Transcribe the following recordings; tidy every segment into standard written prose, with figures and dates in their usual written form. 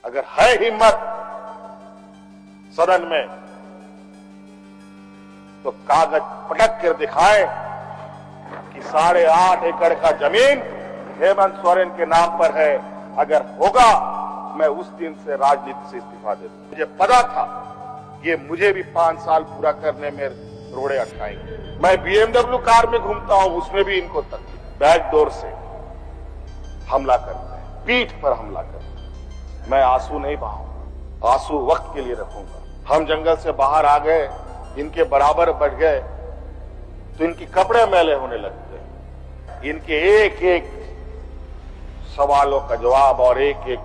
अगर है हिम्मत सदन में तो कागज पटक कर दिखाए कि 8.5 एकड़ का जमीन हेमंत सोरेन के नाम पर है। अगर होगा मैं उस दिन से राजनीति से इस्तीफा दे दूं। मुझे पता था ये मुझे भी 5 साल पूरा करने में रोड़े अटकाएंगे। मैं BMW कार में घूमता हूं, उसमें भी इनको तक बैकडोर से हमला करते हैं, पीठ पर हमला करते हैं। मैं आंसू नहीं बहाऊंगा, आंसू वक्त के लिए रखूंगा। हम जंगल से बाहर आ गए, इनके बराबर बढ़ गए तो इनकी कपड़े मैले होने लगते हैं। इनके एक एक सवालों का जवाब और एक एक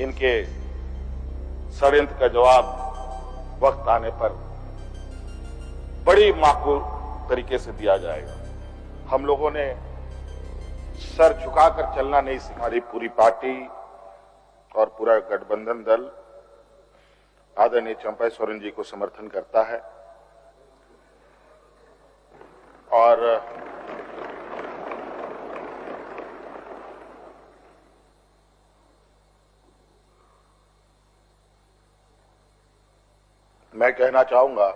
इनके षड्यंत्र का जवाब वक्त आने पर बड़ी माकूल तरीके से दिया जाएगा। हम लोगों ने सर झुकाकर चलना नहीं सीखा। हमारी पूरी पार्टी और पूरा गठबंधन दल आदरणीय चंपा सोरेन जी को समर्थन करता है और मैं कहना चाहूंगा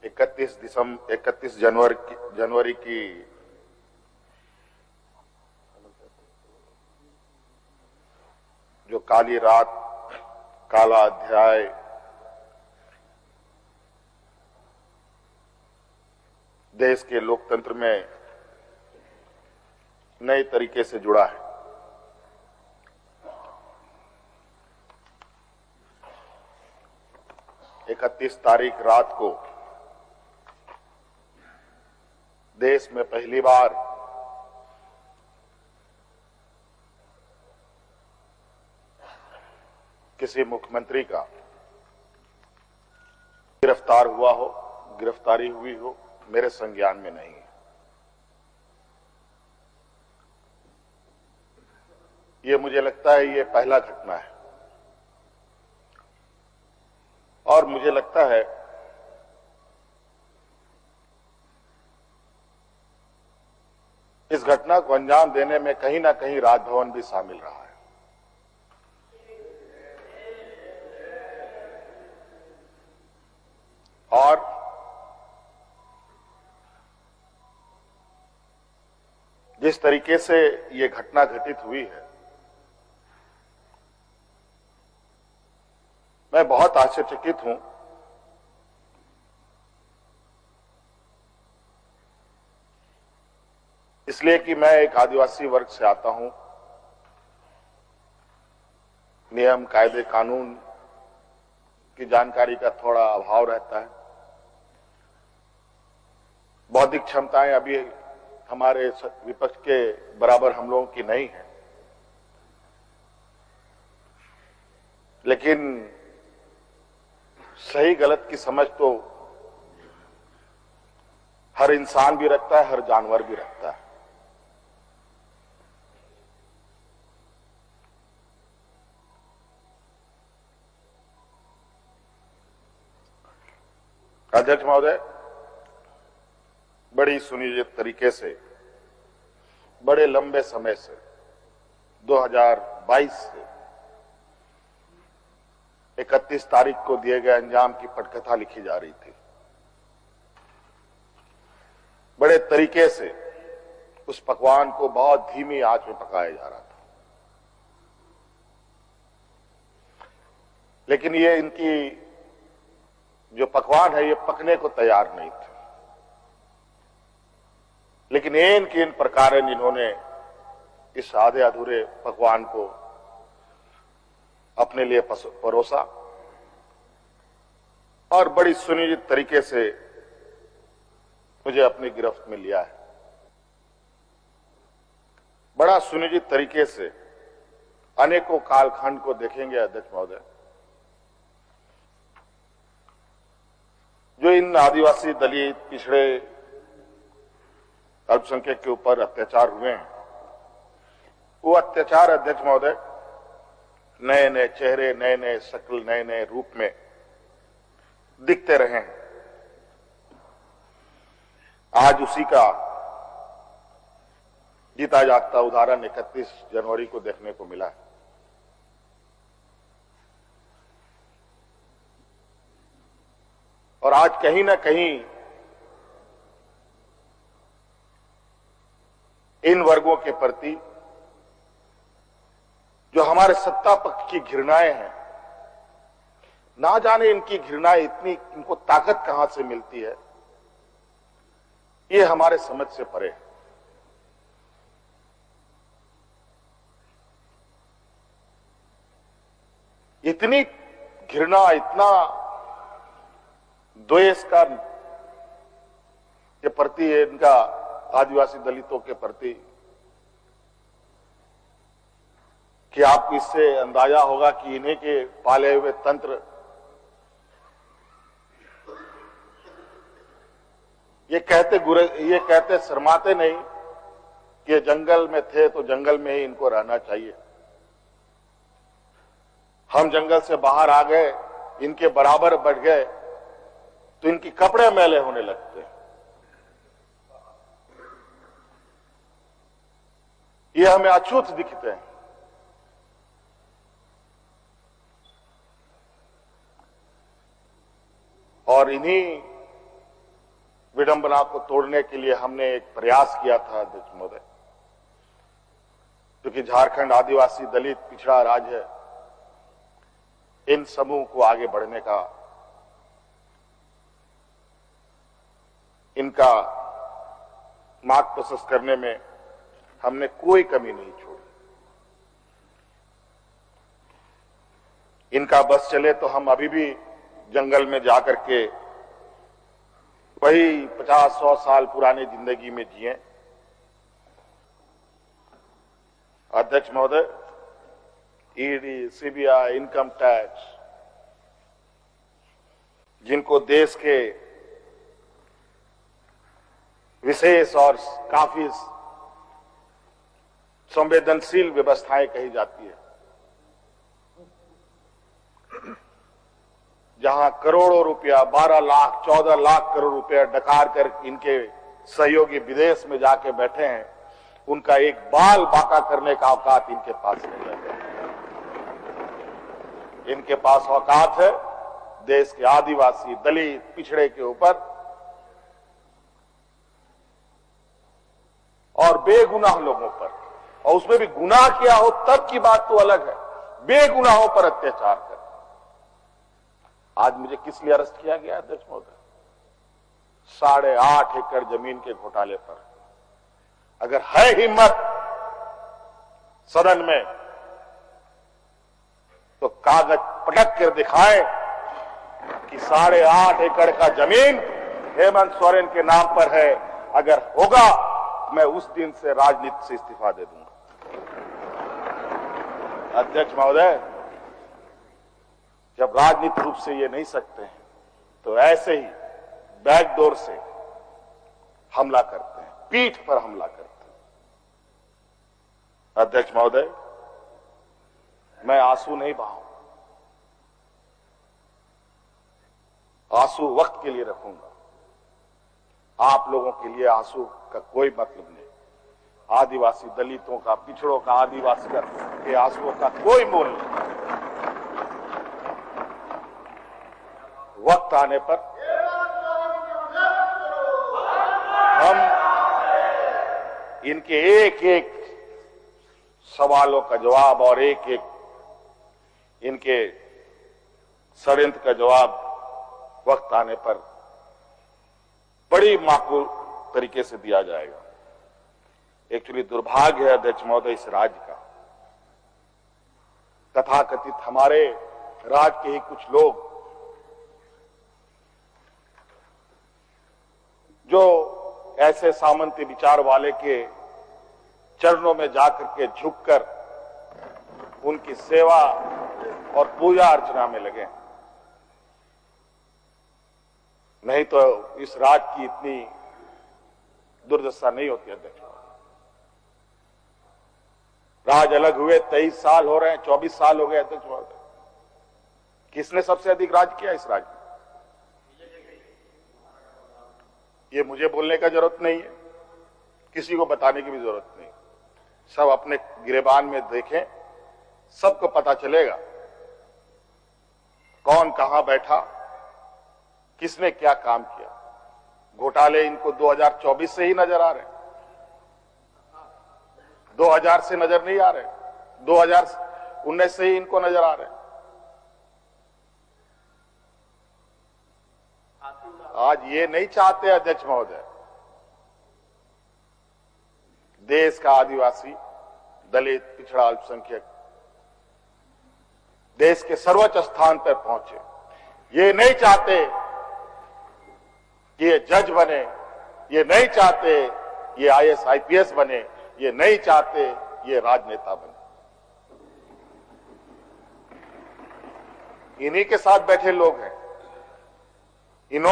31 जनवरी की जो काली रात, काला अध्याय देश के लोकतंत्र में नए तरीके से जुड़ा है। इकतीस तारीख रात को देश में पहली बार किसी मुख्यमंत्री का गिरफ्तारी हुई हो मेरे संज्ञान में नहीं है। ये मुझे लगता है ये पहला घटना है और मुझे लगता है इस घटना को अंजाम देने में कहीं ना कहीं राजभवन भी शामिल रहा है। और जिस तरीके से ये घटना घटित हुई है, मैं बहुत आश्चर्यचकित हूं। इसलिए कि मैं एक आदिवासी वर्ग से आता हूं। नियम, कायदे, कानून की जानकारी का थोड़ा अभाव रहता है। बौद्धिक क्षमताएं अभी हमारे विपक्ष के बराबर हम लोगों की नहीं है, लेकिन सही गलत की समझ तो हर इंसान भी रखता है, हर जानवर भी रखता है। अध्यक्ष महोदय, बड़ी सुनियोजित तरीके से, बड़े लंबे समय से 2022 से 31 तारीख को दिए गए अंजाम की पटकथा लिखी जा रही थी। बड़े तरीके से उस पकवान को बहुत धीमी आंच में पकाया जा रहा था, लेकिन ये इनकी जो पकवान है ये पकने को तैयार नहीं थे। लेकिन इन प्रकार इन्होंने इस आधे अधूरे पकवान को अपने लिए परोसा और बड़ी सुनियोजित तरीके से मुझे अपनी गिरफ्त में लिया है। बड़ा सुनियोजित तरीके से अनेकों कालखंड को देखेंगे अध्यक्ष महोदय, जो इन आदिवासी, दलित, पिछड़े, अल्पसंख्यक के ऊपर अत्याचार हुए हैं, वो अत्याचार अध्यक्ष महोदय नए नए चेहरे, नए नए शक्ल, नए नए रूप में दिखते रहे हैं। आज उसी का जीता जागता उदाहरण 31 जनवरी को देखने को मिला है। और आज कहीं ना कहीं इन वर्गों के प्रति जो हमारे सत्ता पक्ष की घृणाएं हैं, ना जाने इनकी घृणाएं इतनी, इनको ताकत कहां से मिलती है, ये हमारे समझ से परे है। इतनी घृणा, इतना द्वेष का के प्रति इनका आदिवासी दलितों के प्रति कि आपको इससे अंदाजा होगा कि इन्हीं के पाले हुए तंत्र ये कहते शर्माते नहीं कि ये जंगल में थे तो जंगल में ही इनको रहना चाहिए। हम जंगल से बाहर आ गए, इनके बराबर बढ़ गए तो इनकी कपड़े मैले होने लगते। ये हमें अछूत दिखते हैं। और इन्हीं विडंबना को तोड़ने के लिए हमने एक प्रयास किया था अध्यक्ष महोदय, क्योंकि झारखंड आदिवासी दलित पिछड़ा राज्य है, इन समूह को आगे बढ़ने का, इनका मार्ग प्रशस्त करने में हमने कोई कमी नहीं छोड़ी। इनका बस चले तो हम अभी भी जंगल में जाकर के वही 50-100 साल पुरानी जिंदगी में जिए। अध्यक्ष महोदय, ईडी, सीबीआई, इनकम टैक्स, जिनको देश के विशेष और काफी संवेदनशील व्यवस्थाएं कही जाती है, जहां करोड़ों रुपया, 12 लाख 14 लाख करोड़ रुपया डकार कर इनके सहयोगी विदेश में जाके बैठे हैं, उनका एक बाल बाका करने का औकात इनके पास नहीं है। इनके पास औकात है देश के आदिवासी, दलित, पिछड़े के ऊपर, और बेगुनाह लोगों पर, और उसमें भी गुनाह किया हो तब की बात तो अलग है, बेगुनाहों पर अत्याचार कर। आज मुझे किस लिए अरेस्ट किया गया अध्यक्ष महोदय? 8.5 एकड़ जमीन के घोटाले पर। अगर है हिम्मत सदन में तो कागज पटक कर दिखाए कि 8.5 एकड़ का जमीन हेमंत सोरेन के नाम पर है। अगर होगा मैं उस दिन से राजनीति से इस्तीफा दे दूंगा। अध्यक्ष महोदय, जब राजनीतिक रूप से ये नहीं सकते हैं तो ऐसे ही बैकडोर से हमला करते हैं, पीठ पर हमला करते हैं। अध्यक्ष महोदय, मैं आंसू नहीं बहाऊं, आंसू वक्त के लिए रखूंगा। आप लोगों के लिए आंसू का कोई मतलब नहीं। आदिवासी दलितों का, पिछड़ों का, आदिवासी के आंसुओं का कोई मोल नहीं। वक्त आने पर हम इनके एक एक सवालों का जवाब और एक एक इनके षड्यंत्र का जवाब वक्त आने पर बड़ी माकूल तरीके से दिया जाएगा। एक्चुअली दुर्भाग्य है अध्यक्ष महोदय इस राज्य का, तथाकथित हमारे राज्य के ही कुछ लोग जो ऐसे सामंती विचार वाले के चरणों में जाकर के झुककर उनकी सेवा और पूजा अर्चना में लगे। नहीं तो इस राज्य की इतनी दुर्दशा नहीं होती अध्यक्ष। राज अलग हुए 23 साल हो रहे हैं, 24 साल हो गए अध्यक्ष महोदय। किसने सबसे अधिक राज किया इस राज्य में? ये मुझे बोलने का जरूरत नहीं है, किसी को बताने की भी जरूरत नहीं। सब अपने गिरेबान में देखें, सबको पता चलेगा कौन कहां बैठा, किसने क्या काम किया। घोटाले इनको 2024 से ही नजर आ रहे हैं, 2000 से नजर नहीं आ रहे, 2019 से ही इनको नजर आ रहे हैं। आज ये नहीं चाहते अध्यक्ष महोदय, देश का आदिवासी, दलित, पिछड़ा, अल्पसंख्यक देश के सर्वोच्च स्थान पर पहुंचे। ये नहीं चाहते कि ये जज बने, ये नहीं चाहते ये IAS IPS बने, ये नहीं चाहते ये राजनेता बने। इन्हीं के साथ बैठे लोग हैं। इन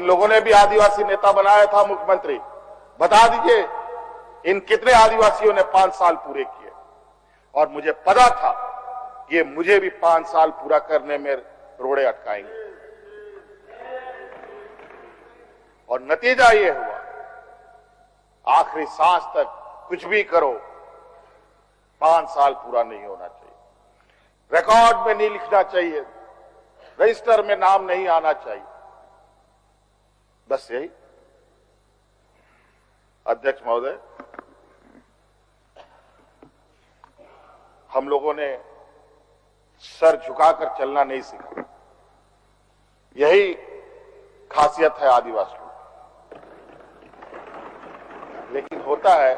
लोगों ने भी आदिवासी नेता बनाया था मुख्यमंत्री। बता दीजिए इन कितने आदिवासियों ने 5 साल पूरे किए। और मुझे पता था कि मुझे भी 5 साल पूरा करने में रोड़े अटकाएंगे, और नतीजा ये हुआ आखिरी सांस तक कुछ भी करो 5 साल पूरा नहीं होना चाहिए, रिकॉर्ड में नहीं लिखना चाहिए, रजिस्टर में नाम नहीं आना चाहिए। बस यही। अध्यक्ष महोदय, हम लोगों ने सर झुकाकर चलना नहीं सीखा। यही खासियत है आदिवासियों। लेकिन होता है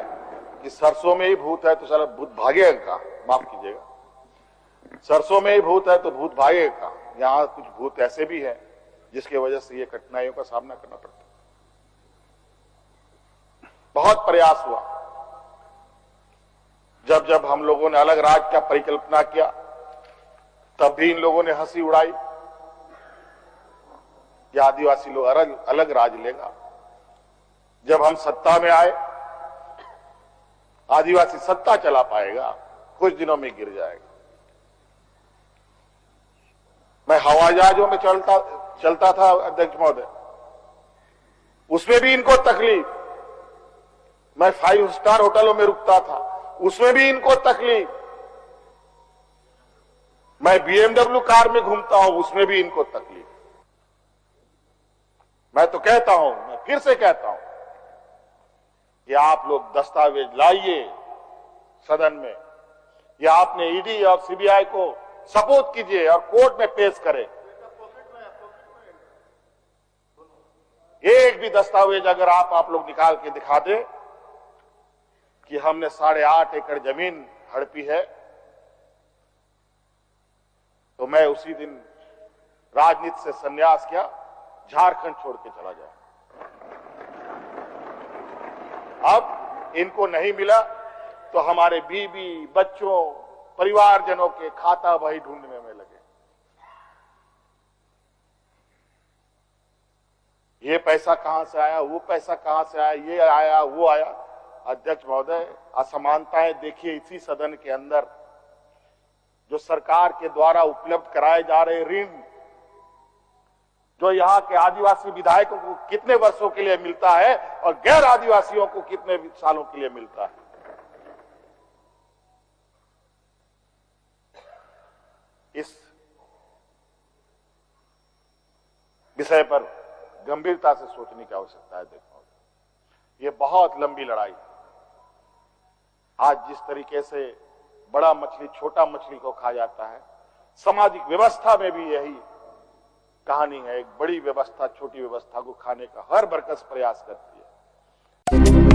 कि सरसों में ही भूत है तो सारा भूत भागेगा का, माफ कीजिएगा, सरसों में ही भूत है तो भूत भागेगा का। यहां कुछ भूत ऐसे भी हैं जिसकी वजह से ये कठिनाइयों का सामना करना पड़ता है। बहुत प्रयास हुआ, जब हम लोगों ने अलग राज्य का परिकल्पना किया तब भी इन लोगों ने हंसी उड़ाई कि आदिवासी लोग अलग राज्य लेगा। जब हम सत्ता में आए, आदिवासी सत्ता चला पाएगा, कुछ दिनों में गिर जाएगा। मैं हवाई जहाजों में चलता था अध्यक्ष महोदय, उसमें भी इनको तकलीफ। मैं 5 स्टार होटलों में रुकता था, उसमें भी इनको तकलीफ। मैं BMW कार में घूमता हूं, उसमें भी इनको तकलीफ। मैं तो कहता हूं, मैं फिर से कहता हूं कि आप लोग दस्तावेज लाइए सदन में, या आपने ईडी और सीबीआई को सपोर्ट कीजिए और कोर्ट में पेश करें। एक भी दस्तावेज अगर आप लोग निकाल के दिखा दें कि हमने 8.5 एकड़ जमीन हड़पी है, तो मैं उसी दिन राजनीति से संन्यास किया, झारखंड छोड़ के चला जाऊं। अब इनको नहीं मिला तो हमारे बीवी, बच्चों, परिवारजनों के खाता बही ढूंढने में लगे। ये पैसा कहां से आया, वो पैसा कहां से आया, ये आया, वो आया। अध्यक्ष महोदय, असमानताएं देखिए इसी सदन के अंदर। जो सरकार के द्वारा उपलब्ध कराए जा रहे ऋण, जो यहाँ के आदिवासी विधायकों को कितने वर्षों के लिए मिलता है और गैर आदिवासियों को कितने सालों के लिए मिलता है। इस विषय पर गंभीरता से सोचने की आवश्यकता है। देखो, ये बहुत लंबी लड़ाई है। आज जिस तरीके से बड़ा मछली छोटा मछली को खा जाता है, सामाजिक व्यवस्था में भी यही कहानी है। एक बड़ी व्यवस्था छोटी व्यवस्था को खाने का हर बरकस प्रयास करती है।